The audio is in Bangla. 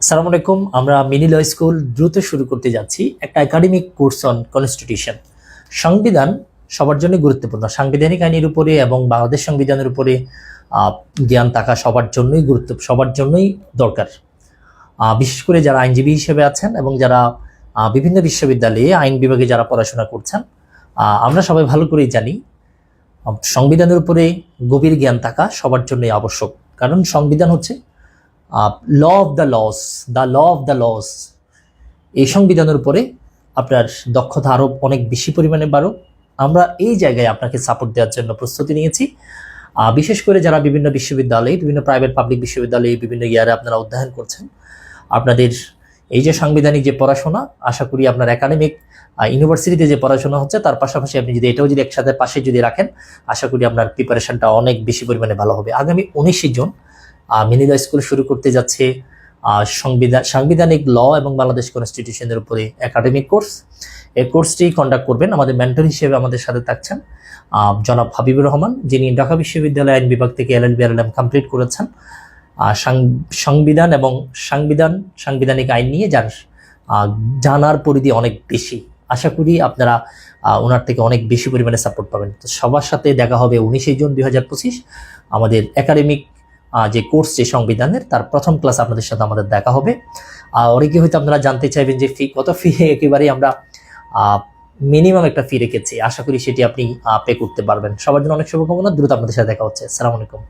আসসালামু আলাইকুম। আমরা মিনি ল স্কুল দ্রুত শুরু করতে যাচ্ছি একটা একাডেমিক কোর্স অন কনস্টিটিউশন। সংবিধান সবার জন্য গুরুত্বপূর্ণ। সাংবিধানিক আইনের উপরে এবং বাংলাদেশ সংবিধানের উপরে জ্ঞান থাকা সবার জন্যই দরকার। বিশেষ করে যারা আইনজীবী হিসেবে আছেন এবং যারা বিভিন্ন বিশ্ববিদ্যালয়ে আইন বিভাগে যারা পড়াশোনা করছেন, আমরা সবাই ভালো করেই জানি সংবিধানের উপরে গভীর জ্ঞান থাকা সবার জন্যই আবশ্যক। কারণ সংবিধান হচ্ছে ল অফ দ্য লস। এই সংবিধানের উপরে আপনার দক্ষতা আরো অনেক বেশি পরিমাণে বাড়ো। আমরা এই জায়গায় আপনাকে সাপোর্ট দেওয়ার জন্য প্রস্তুতি নিয়েছি। বিশেষ করে যারা বিভিন্ন বিশ্ববিদ্যালয়ে, বিভিন্ন প্রাইভেট পাবলিক বিশ্ববিদ্যালয়ে বিভিন্ন ইয়ারে আপনারা অধ্যয়ন করছেন, আপনাদের এই যে সাংবিধানিক যে পড়াশোনা, আশা করি আপনার একাডেমিক ইউনিভার্সিটিতে যে পড়াশোনা হচ্ছে তার পাশাপাশি আপনি যদি এটাও যদি একসাথে পাশে যদি রাখেন, আশা করি আপনার প্রিপারেশনটা অনেক বেশি পরিমাণে ভালো হবে। আগামী 19 জুন মিনি ল স্কুল শুরু করতে যাচ্ছে সাংবিধানিক ল এবং বাংলাদেশ কনস্টিটিউশনের উপরে একাডেমিক কোর্স। এই কোর্সটি কন্ডাক্ট করবেন, আমাদের মেন্টর হিসেবে আমাদের সাথে থাকছেন জনাব হাবিবুর রহমান, যিনি ঢাকা বিশ্ববিদ্যালয় আইন বিভাগ থেকে LLB LLM কমপ্লিট করেছেন। সংবিধান এবং সাংবিধানিক আইন নিয়ে জানার পরিধি অনেক বেশি। আশা করি আপনারা ওনার থেকে অনেক বেশি পরিমাণে সাপোর্ট পাবেন। তো সবার সাথে দেখা হবে 19 জুন 2025 আমাদের একাডেমিক যে কোর্স যে সংবিধানের তার প্রথম ক্লাস আপনাদের সাথে আমাদের দেখা হবে। অনেকে হয়তো আপনারা জানতে চাইবেন যে কত ফি। একেবারেই আমরা মিনিমাম একটা ফি রেখেছি, আশা করি সেটি আপনি পে করতে পারবেন। সবার জন্য অনেক শুভকামনা। দ্রুত আপনাদের সাথে দেখা হচ্ছে। আসসালামু আলাইকুম।